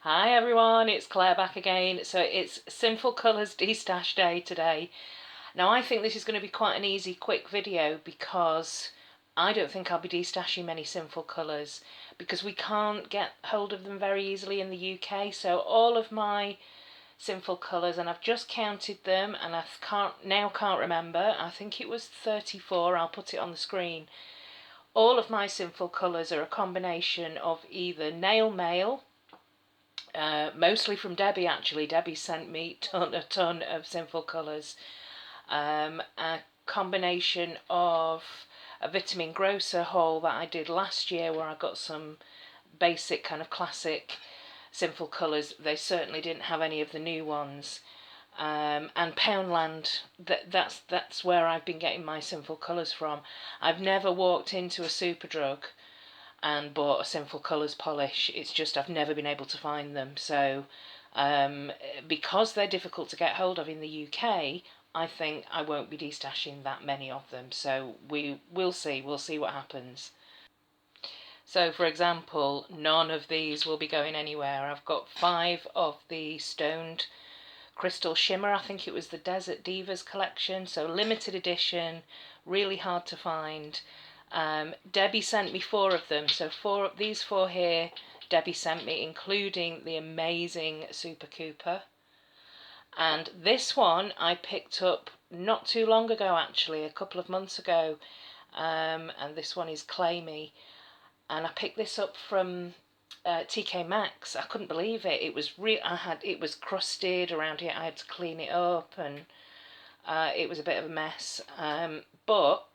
Hi everyone, it's Claire back again. So it's Sinful Colors Destash Day today. Now I think this is going to be quite an easy, quick video because I don't think I'll be destashing many Sinful Colors because we can't get hold of them very easily in the UK. So all of my Sinful Colors, and I've just counted them and I can't remember, I think it was 34, I'll put it on the screen. All of my Sinful Colors are a combination of either nail mail, mostly from Debbie actually. Debbie sent me a ton of Sinful Colors. A combination of a vitamin grocer haul that I did last year where I got some basic kind of classic Sinful Colors. They certainly didn't have any of the new ones. And Poundland, that's where I've been getting my Sinful Colors from. I've never walked into a Superdrug and bought a Sinful Colors polish. It's just I've never been able to find them. So because they're difficult to get hold of in the UK, I think I won't be destashing that many of them. So we'll see what happens. So for example, none of these will be going anywhere. I've got 5 of the stoned crystal shimmer. I think it was the Desert Divas collection, so limited edition, really hard to find. Debbie sent me 4 of them, so these 4 here Debbie sent me, including the amazing Super Cooper. And this one I picked up not too long ago, actually, a couple of months ago, and this one is Claymy, and I picked this up from TK Maxx. I couldn't believe it. It was it was crusted around here. I had to clean it up, and it was a bit of a mess. But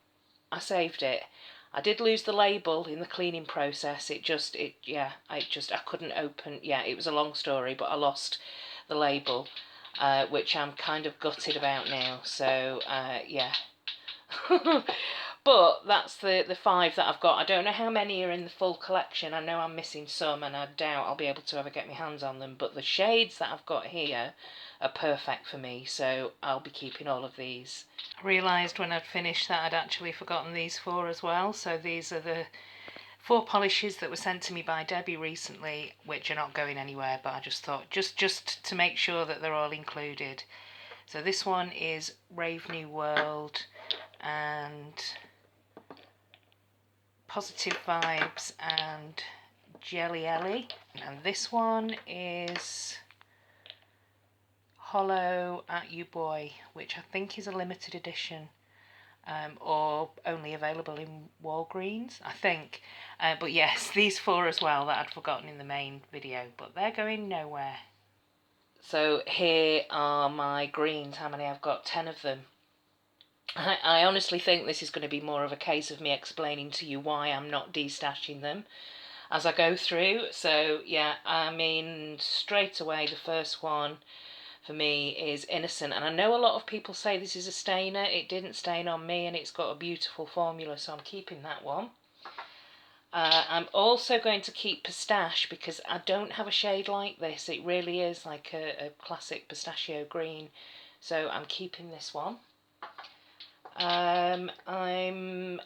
I saved it. I did lose the label in the cleaning process. I couldn't open. Yeah, it was a long story, but I lost the label, which I'm kind of gutted about now. So yeah. But that's the 5 that I've got. I don't know how many are in the full collection. I know I'm missing some, and I doubt I'll be able to ever get my hands on them. But the shades that I've got here are perfect for me, so I'll be keeping all of these. I realised when I'd finished that I'd actually forgotten these 4 as well. So these are the 4 polishes that were sent to me by Debbie recently, which are not going anywhere, but I just thought, just to make sure that they're all included. So this one is Rave New World and Positive Vibes and Jelly Ellie, and this one is Hollow at You Boy, which I think is a limited edition, or only available in Walgreens, I think. But yes, these 4 as well that I'd forgotten in the main video, but they're going nowhere. So here are my greens. How many I've got? 10 of them. I honestly think this is going to be more of a case of me explaining to you why I'm not destashing them as I go through. So yeah, I mean, straight away the first one for me is Innocent, and I know a lot of people say this is a stainer. It didn't stain on me, and it's got a beautiful formula, so I'm keeping that one. I'm also going to keep Pistache because I don't have a shade like this. It really is like a classic pistachio green, so I'm keeping this one. I'm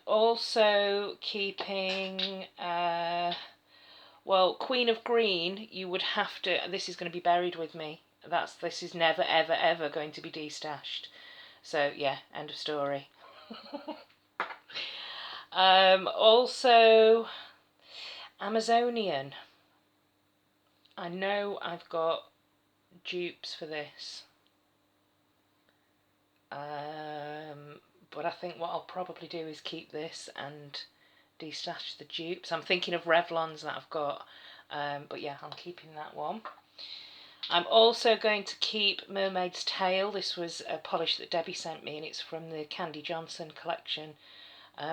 also keeping, well, Queen of Green. You would have to, this is going to be buried with me. This is never, ever, ever going to be destashed. So, yeah, end of story. Also, Amazonian. I know I've got dupes for this. But I think what I'll probably do is keep this and destash the dupes. I'm thinking of Revlons that I've got, but yeah, I'm keeping that one. I'm also going to keep Mermaid's Tail. This was a polish that Debbie sent me, and it's from the Candy Johnson collection,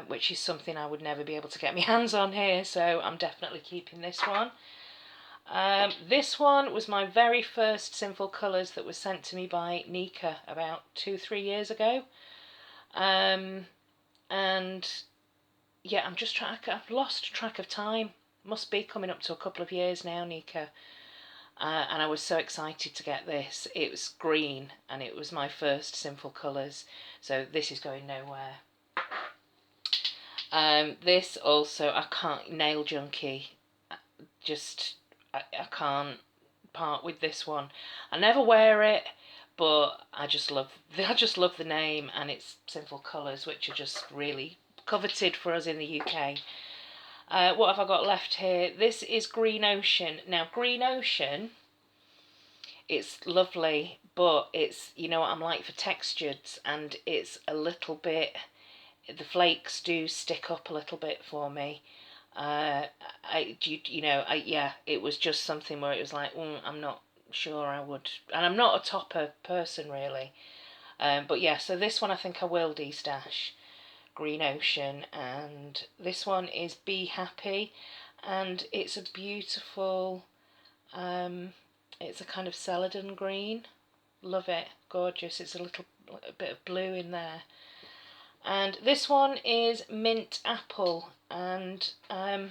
which is something I would never be able to get my hands on here, so I'm definitely keeping this one. This one was my very first Sinful Colors that was sent to me by Nika about 2-3 years ago. And yeah, I've lost track of time. Must be coming up to a couple of years now, Nika. And I was so excited to get this. It was green, and it was my first Sinful Colors, so this is going nowhere. This also, I can't, Nail Junkie. I can't part with this one. I never wear it, but I just love the name, and it's Sinful Colors, which are just really coveted for us in the UK. What have I got left here? This is Green Ocean. Now, Green Ocean, it's lovely, but it's, you know what I'm like for textures, and it's a little bit, the flakes do stick up a little bit for me. Yeah, it was just something where it was like, I'm not sure I would, and I'm not a topper person really. But yeah, so this one I think I will de-stash. Green Ocean, and this one is Be Happy, and it's a beautiful, it's a kind of celadon green. Love it, gorgeous. It's a bit of blue in there. And this one is Mint Apple, and I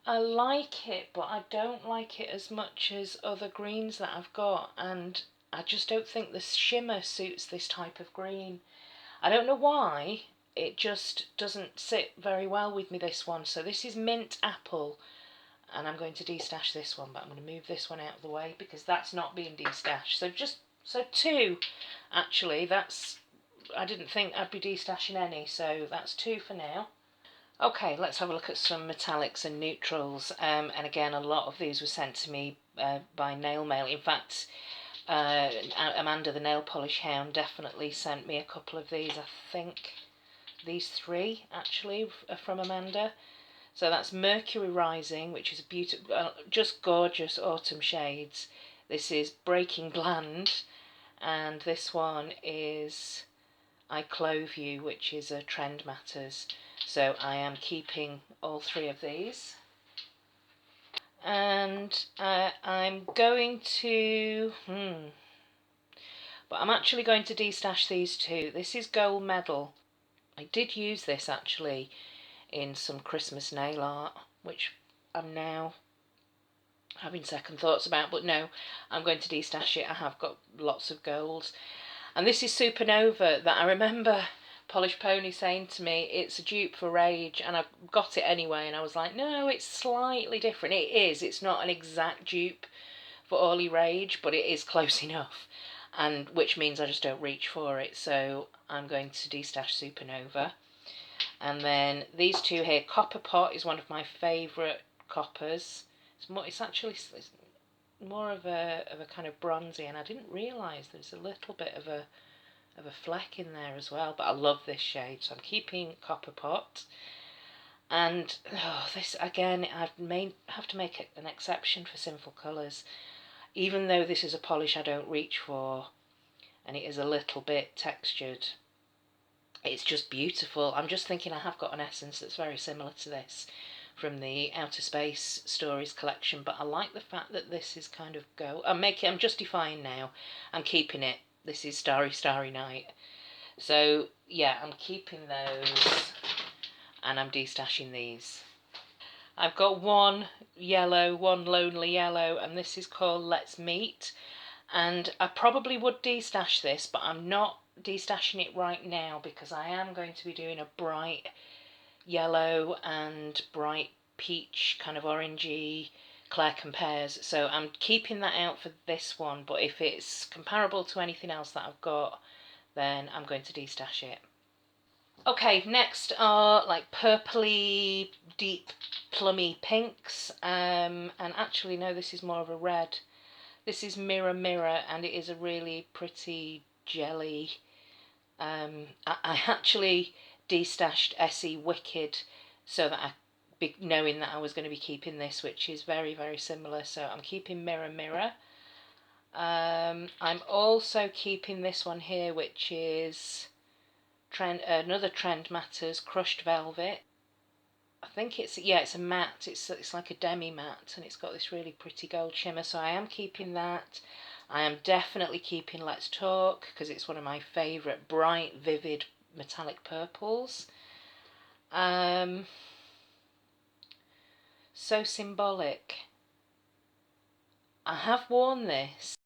like it, but I don't like it as much as other greens that I've got, and I just don't think the shimmer suits this type of green. I don't know why, it just doesn't sit very well with me, this one. So this is Mint Apple, and I'm going to de-stash this one, but I'm going to move this one out of the way because that's not being de-stashed. So two, actually. I didn't think I'd be de-stashing any, so that's two for now. Okay, let's have a look at some metallics and neutrals. And again, a lot of these were sent to me by nail mail. In fact, Amanda, the nail polish hound, definitely sent me a couple of these. I think these three actually are from Amanda. So that's Mercury Rising, which is a beautiful, just gorgeous autumn shades. This is Breaking Bland, and this one is I Clove You, which is a Trend Matters. So I am keeping all three of these. And I'm going to, but I'm actually going to de-stash these two. This is Gold Medal. I did use this actually in some Christmas nail art, which I'm now having second thoughts about, but no, I'm going to de-stash it. I have got lots of golds. And this is Supernova, that I remember Polish Pony saying to me, it's a dupe for Rage, and I got it anyway, and I was like, no, it's slightly different. It is, it's not an exact dupe for Orly Rage, but it is close enough, and which means I just don't reach for it, so I'm going to de-stash Supernova. And then these two here, Copper Pot is one of my favourite coppers. It's actually more of a kind of bronzy, and I didn't realise there's a little bit of a fleck in there as well, but I love this shade, so I'm keeping Copper Pot. And this again, I may have to make an exception for Sinful Colors, even though this is a polish I don't reach for, and it is a little bit textured. It's just beautiful. I'm just thinking I have got an essence that's very similar to this from the Outer Space Stories collection, but I like the fact that this is kind of I'm justifying now. I'm keeping it. This is Starry Starry Night. So yeah, I'm keeping those, and I'm de-stashing these. I've got one yellow, one lonely yellow, and this is called Let's Meet. And I probably would de-stash this, but I'm not de-stashing it right now because I am going to be doing a bright yellow and bright peach, kind of orangey Claire Compares. So I'm keeping that out for this one, but if it's comparable to anything else that I've got, then I'm going to de-stash it. Okay, next are like purpley, deep, plummy pinks. And actually, no, this is more of a red. This is Mirror Mirror, and it is a really pretty jelly. I actually de-stashed Essie Wicked so that knowing that I was going to be keeping this, which is very, very similar. So I'm keeping Mirror Mirror. I'm also keeping this one here, which is another Trend Matters Crushed Velvet. I think it's a matte. It's like a demi matte, and it's got this really pretty gold shimmer. So I am keeping that. I am definitely keeping Let's Talk because it's one of my favourite bright, vivid, metallic purples. So Symbolic. I have worn this,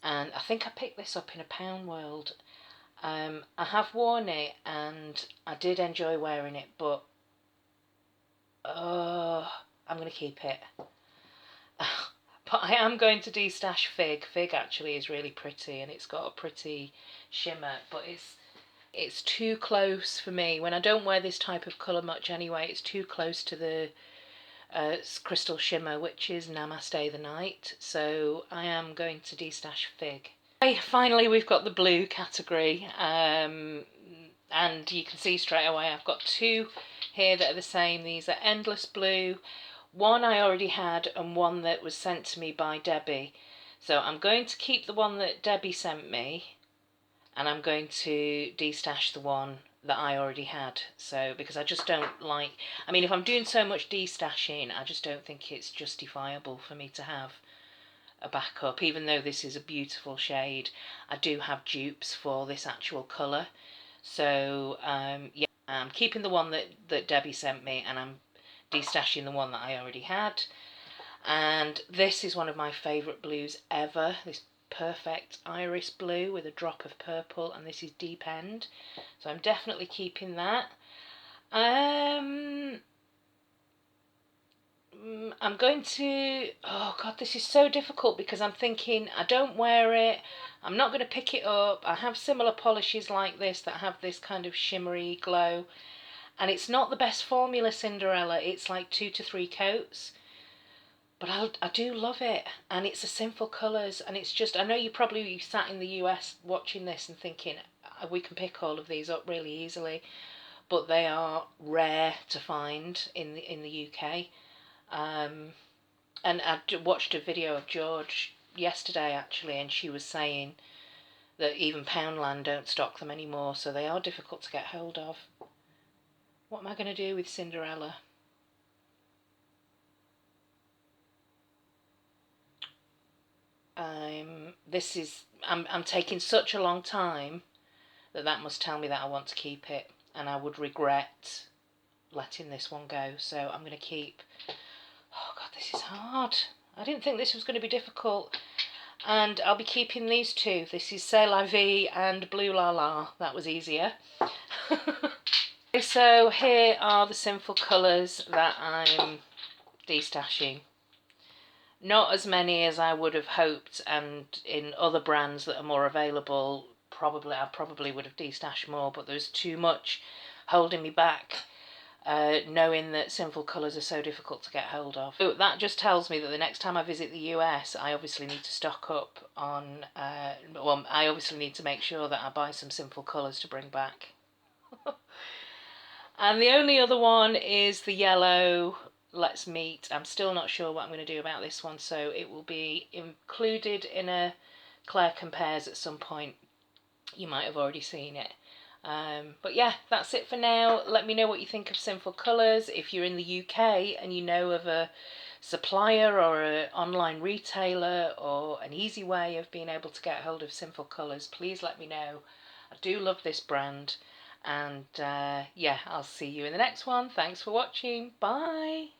and I think I picked this up in a Pound World. I have worn it, and I did enjoy wearing it, but Oh, I'm going to keep it. But I am going to destash Fig. Fig actually is really pretty, and it's got a pretty shimmer, but it's too close for me. When I don't wear this type of colour much anyway, it's too close to the crystal shimmer, which is Namaste the Night. So I am going to destash Fig. Okay, finally, we've got the blue category, and you can see straight away I've got two here that are the same. These are Endless Blue. One I already had and one that was sent to me by Debbie. So I'm going to keep the one that Debbie sent me, and I'm going to destash the one that I already had. So, because I just don't like, I mean, if I'm doing so much destashing, I just don't think it's justifiable for me to have a backup. Even though this is a beautiful shade, I do have dupes for this actual colour. So, yeah, I'm keeping the one that Debbie sent me, and I'm destashing the one that I already had. And this is one of my favourite blues ever, this perfect iris blue with a drop of purple, and this is Deep End, so I'm definitely keeping that. I'm going to, oh god, this is so difficult because I'm thinking I don't wear it, I'm not going to pick it up. I have similar polishes like this that have this kind of shimmery glow, and it's not the best formula, Cinderella. It's like 2 to 3 coats, but I do love it, and it's a Sinful Colors, and it's just, I know you probably sat in the US watching this and thinking we can pick all of these up really easily, but they are rare to find in the UK. And I watched a video of George yesterday actually, and she was saying that even Poundland don't stock them anymore, so they are difficult to get hold of. What am I going to do with Cinderella? I'm taking such a long time that must tell me that I want to keep it, and I would regret letting this one go. So I'm going to keep. Oh god, this is hard. I didn't think this was going to be difficult. And I'll be keeping these two. This is C'est La Vie and Blue La La. That was easier. So here are the Sinful Colors that I'm destashing. Not as many as I would have hoped, and in other brands that are more available, I probably would have destashed more, but there's too much holding me back, knowing that Sinful Colors are so difficult to get hold of. So that just tells me that the next time I visit the US, I obviously need to stock up on, well, I obviously need to make sure that I buy some Sinful Colors to bring back. And the only other one is the yellow Let's Meet. I'm still not sure what I'm going to do about this one, so it will be included in a Claire Compares at some point. You might have already seen it. But yeah, that's it for now. Let me know what you think of Sinful Colors. If you're in the UK and you know of a supplier or an online retailer or an easy way of being able to get hold of Sinful Colors, please let me know. I do love this brand. And yeah, I'll see you in the next one. Thanks for watching. Bye.